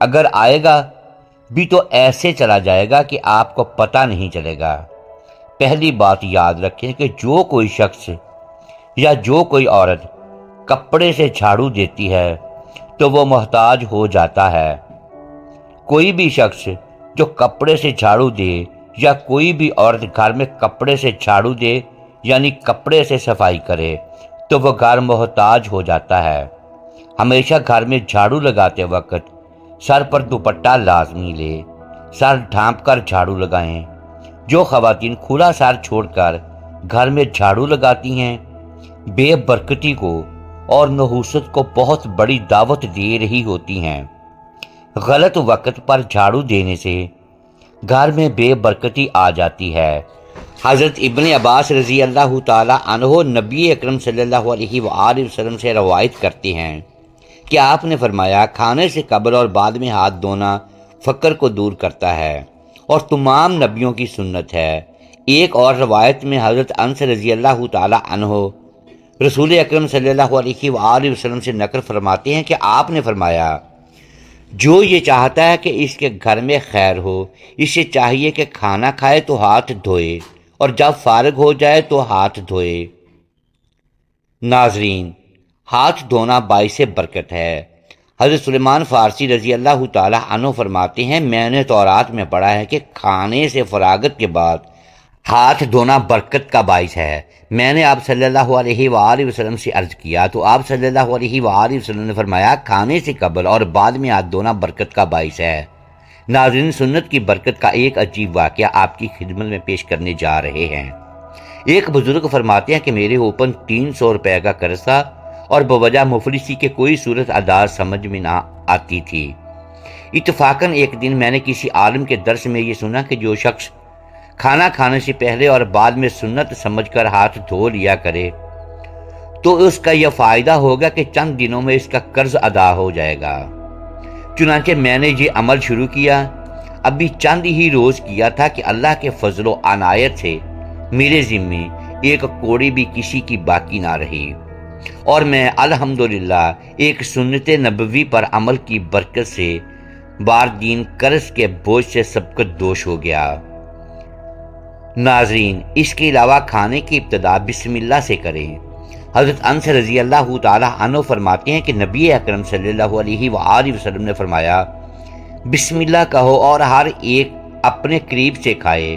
اگر آئے گا بھی تو ایسے چلا جائے گا کہ آپ کو پتہ نہیں چلے گا۔ پہلی بات یاد رکھیں کہ جو کوئی شخص یا جو کوئی عورت کپڑے سے جھاڑو دیتی ہے تو وہ محتاج ہو جاتا ہے۔ کوئی بھی شخص جو کپڑے سے جھاڑو دے یا کوئی بھی عورت گھر میں کپڑے سے جھاڑو دے یعنی کپڑے سے صفائی کرے تو وہ گھر محتاج ہو جاتا ہے۔ ہمیشہ گھر میں جھاڑو لگاتے وقت سر پر دوپٹہ لازمی لے، سر ڈھانپ کر جھاڑو لگائیں۔ جو خواتین کھلا سر چھوڑ کر گھر میں جھاڑو لگاتی ہیں بے برکتی کو اور نحوست کو بہت بڑی دعوت دے رہی ہوتی ہیں۔ غلط وقت پر جھاڑو دینے سے گھر میں بے برکتی آ جاتی ہے۔ حضرت ابن عباس رضی اللہ تعالی عنہ نبی اکرم صلی اللہ علیہ وآلہ وسلم سے روایت کرتے ہیں کہ آپ نے فرمایا، کھانے سے قبل اور بعد میں ہاتھ دھونا فقر کو دور کرتا ہے اور تمام نبیوں کی سنت ہے۔ ایک اور روایت میں حضرت انس رضی اللہ تعالی عنہ رسول اکرم صلی اللہ علیہ وآلہ وسلم سے نقل فرماتے ہیں کہ آپ نے فرمایا، جو یہ چاہتا ہے کہ اس کے گھر میں خیر ہو، اسے چاہیے کہ کھانا کھائے تو ہاتھ دھوئے اور جب فارغ ہو جائے تو ہاتھ دھوئے۔ ناظرین، ہاتھ دھونا باعث برکت ہے۔ حضرت سلیمان فارسی رضی اللہ تعالی عنہ فرماتے ہیں، میں نے تورات میں پڑھا ہے کہ کھانے سے فراغت کے بعد ہاتھ دھونا برکت کا باعث ہے۔ میں نے آپ صلی اللہ علیہ وآلہ وسلم سے عرض کیا تو آپ صلی اللہ علیہ وآلہ وسلم نے فرمایا، کھانے سے قبل اور بعد میں ہاتھ دھونا برکت کا باعث ہے۔ ناظرین، سنت کی برکت کا ایک عجیب واقعہ آپ کی خدمت میں پیش کرنے جا رہے ہیں۔ ایک بزرگ فرماتے ہیں کہ میرے اوپر 300 روپے کا قرض تھا اور بوجہ مفلسی کے کوئی صورت ادا سمجھ میں نہ آتی تھی۔ اتفاقاً ایک دن میں نے کسی عالم کے درس میں یہ سنا کہ جو شخص کھانا کھانے سے پہلے اور بعد میں سنت سمجھ کر ہاتھ دھو لیا کرے تو اس کا یہ فائدہ ہوگا کہ چند دنوں میں اس کا قرض ادا ہو جائے گا۔ چنانچہ میں نے یہ عمل شروع کیا۔ ابھی چند ہی روز کیا تھا کہ اللہ کے فضل و عنایت سے میرے ذمے ایک کوڑی بھی کسی کی باقی نہ رہی اور میں الحمدللہ ایک سنت نبوی پر عمل کی برکت سے بار دین قرض کے بوجھ سے سبقت دوش ہو گیا۔ ناظرین، اس کے علاوہ کھانے کی ابتدا بسم اللہ سے کریں۔ حضرت انس رضی اللہ تعالی عنہ فرماتے ہیں کہ نبی اکرم صلی اللہ علیہ وآلہ وسلم نے فرمایا، بسم اللہ کہو اور ہر ایک اپنے قریب سے کھائے۔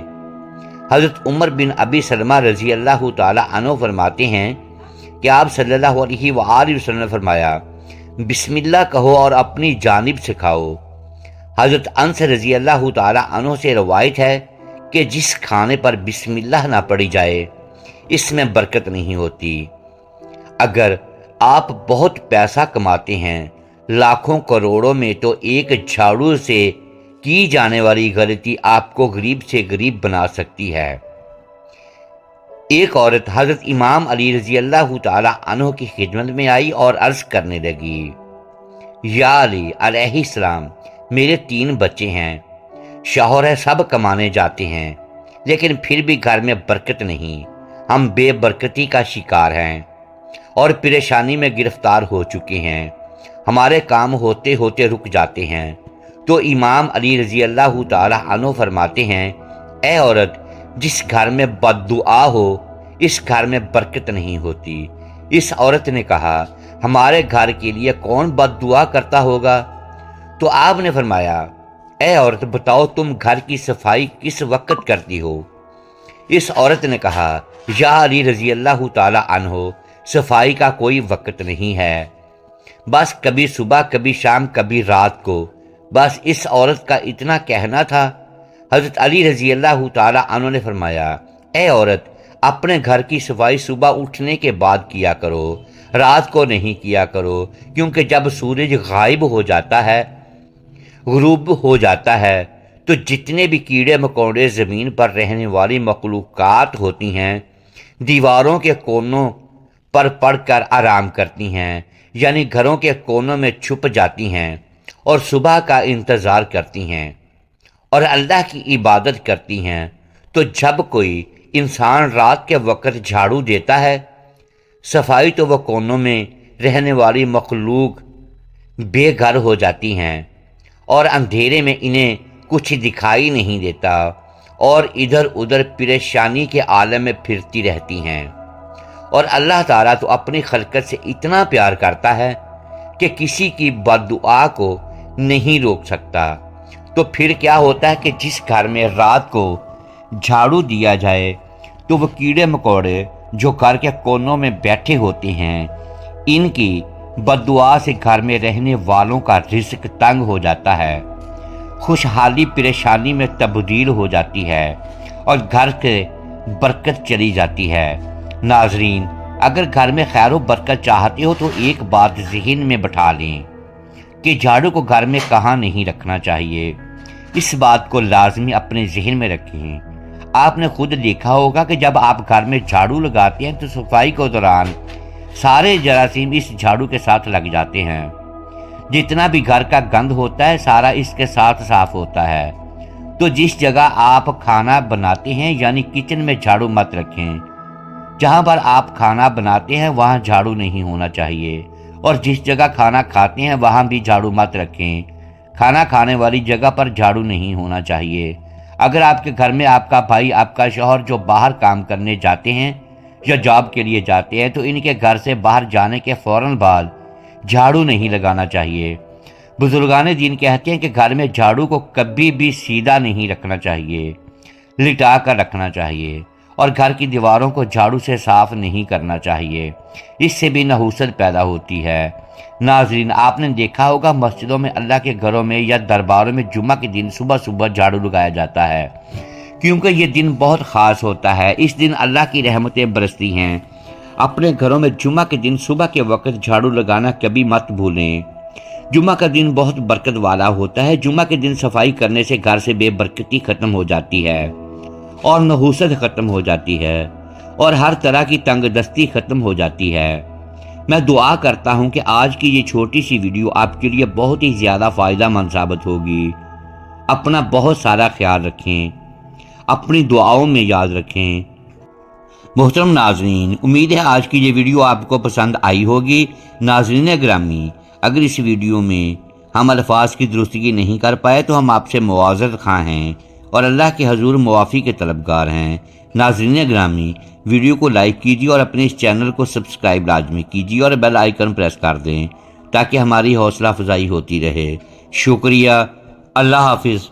حضرت عمر بن ابی سلمہ رضی اللہ تعالی عنہ فرماتے ہیں کہ آپ صلی اللہ علیہ وآلہ وسلم نے فرمایا، بسم اللہ کہو اور اپنی جانب سے کھاؤ۔ حضرت انس رضی اللہ تعالی عنہ سے روایت ہے کہ جس کھانے پر بسم اللہ نہ پڑھی جائے اس میں برکت نہیں ہوتی۔ اگر آپ بہت پیسہ کماتے ہیں، لاکھوں کروڑوں میں، تو ایک جھاڑو سے کی جانے والی غلطی آپ کو غریب سے غریب بنا سکتی ہے۔ ایک عورت حضرت امام علی رضی اللہ تعالی عنہ کی خدمت میں آئی اور عرض کرنے لگی، یا علی علیہ السلام، میرے 3 بچے ہیں، شوہر ہے، سب کمانے جاتے ہیں، لیکن پھر بھی گھر میں برکت نہیں، ہم بے برکتی کا شکار ہیں اور پریشانی میں گرفتار ہو چکے ہیں، ہمارے کام ہوتے ہوتے رک جاتے ہیں۔ تو امام علی رضی اللہ تعالی عنہ فرماتے ہیں، اے عورت، جس گھر میں بد دعا ہو اس گھر میں برکت نہیں ہوتی۔ اس عورت نے کہا، ہمارے گھر کے لیے کون بد دعا کرتا ہوگا؟ تو آپ نے فرمایا، اے عورت، بتاؤ تم گھر کی صفائی کس وقت کرتی ہو؟ اس عورت نے کہا، یا علی رضی اللہ تعالی عنہ، صفائی کا کوئی وقت نہیں ہے، بس کبھی صبح، کبھی شام، کبھی رات کو، بس اس عورت کا اتنا کہنا تھا۔ حضرت علی رضی اللہ تعالی عنہ نے فرمایا، اے عورت، اپنے گھر کی صفائی صبح اٹھنے کے بعد کیا کرو، رات کو نہیں کیا کرو، کیونکہ جب سورج غائب ہو جاتا ہے، غروب ہو جاتا ہے، تو جتنے بھی کیڑے مکوڑے زمین پر رہنے والی مخلوقات ہوتی ہیں دیواروں کے کونوں پر پڑھ کر آرام کرتی ہیں، یعنی گھروں کے کونوں میں چھپ جاتی ہیں اور صبح کا انتظار کرتی ہیں اور اللہ کی عبادت کرتی ہیں۔ تو جب کوئی انسان رات کے وقت جھاڑو دیتا ہے صفائی، تو وہ کونوں میں رہنے والی مخلوق بے گھر ہو جاتی ہیں اور اندھیرے میں انہیں کچھ دکھائی نہیں دیتا اور ادھر ادھر پریشانی کے عالم میں پھرتی رہتی ہیں۔ اور اللہ تعالیٰ تو اپنی خلقت سے اتنا پیار کرتا ہے کہ کسی کی بد دعا کو نہیں روک سکتا۔ تو پھر کیا ہوتا ہے کہ جس گھر میں رات کو جھاڑو دیا جائے تو وہ کیڑے مکوڑے جو گھر کے کونوں میں بیٹھے ہوتے ہیں، ان کی بد دعا سے گھر میں رہنے والوں کا رزق تنگ ہو جاتا ہے، خوشحالی پریشانی میں تبدیل ہو جاتی ہے اور گھر کے برکت چلی جاتی ہے۔ ناظرین، اگر گھر میں خیر و برکت چاہتے ہو تو ایک بات ذہن میں بٹھا لیں کہ جھاڑو کو گھر میں کہاں نہیں رکھنا چاہیے۔ اس بات کو لازمی اپنے ذہن میں رکھیں۔ آپ نے خود دیکھا ہوگا کہ جب آپ گھر میں جھاڑو لگاتے ہیں تو صفائی کے دوران سارے جراثیم اس جھاڑو کے ساتھ لگ جاتے ہیں۔ جتنا بھی گھر کا گند ہوتا ہے سارا اس کے ساتھ صاف ہوتا ہے۔ تو جس جگہ آپ کھانا بناتے ہیں یعنی کچن میں جھاڑو مت رکھیں۔ جہاں پر آپ کھانا بناتے ہیں وہاں جھاڑو نہیں ہونا چاہیے، اور جس جگہ کھانا کھاتے ہیں وہاں بھی جھاڑو مت رکھیں۔ کھانا کھانے والی جگہ پر جھاڑو نہیں ہونا چاہیے۔ اگر آپ کے گھر میں آپ کا بھائی، آپ کا شوہر جو باہر کام کرنے جاتے ہیں یا جاب کے لیے جاتے ہیں تو ان کے گھر سے باہر جانے کے فوراً بعد جھاڑو نہیں لگانا چاہیے۔ بزرگان دین کہتے ہیں کہ گھر میں جھاڑو کو کبھی بھی سیدھا نہیں رکھنا چاہیے، لٹا کر رکھنا چاہیے، اور گھر کی دیواروں کو جھاڑو سے صاف نہیں کرنا چاہیے، اس سے بھی نحوست پیدا ہوتی ہے۔ ناظرین، آپ نے دیکھا ہوگا مسجدوں میں، اللہ کے گھروں میں یا درباروں میں جمعہ کے دن صبح صبح جھاڑو لگایا جاتا ہے، کیونکہ یہ دن بہت خاص ہوتا ہے۔ اس دن اللہ کی رحمتیں برستی ہیں۔ اپنے گھروں میں جمعہ کے دن صبح کے وقت جھاڑو لگانا کبھی مت بھولیں۔ جمعہ کا دن بہت برکت والا ہوتا ہے۔ جمعہ کے دن صفائی کرنے سے گھر سے بے برکتی ختم ہو جاتی ہے اور نحوست ختم ہو جاتی ہے اور ہر طرح کی تنگ دستی ختم ہو جاتی ہے۔ میں دعا کرتا ہوں کہ آج کی یہ چھوٹی سی ویڈیو آپ کے لیے بہت ہی زیادہ فائدہ مند ثابت ہوگی۔ اپنا بہت سارا خیال رکھیں، اپنی دعاؤں میں یاد رکھیں۔ محترم ناظرین، امید ہے آج کی یہ ویڈیو آپ کو پسند آئی ہوگی۔ ناظرین گرامی، اگر اس ویڈیو میں ہم الفاظ کی درستگی نہیں کر پائے تو ہم آپ سے معذرت خواہ ہیں اور اللہ کے حضور معافی کے طلبگار ہیں۔ ناظرین گرامی، ویڈیو کو لائک کیجیے اور اپنے اس چینل کو سبسکرائب لازمی کیجیے اور بیل آئیکن پریس کر دیں تاکہ ہماری حوصلہ افزائی ہوتی رہے۔ شکریہ۔ اللہ حافظ۔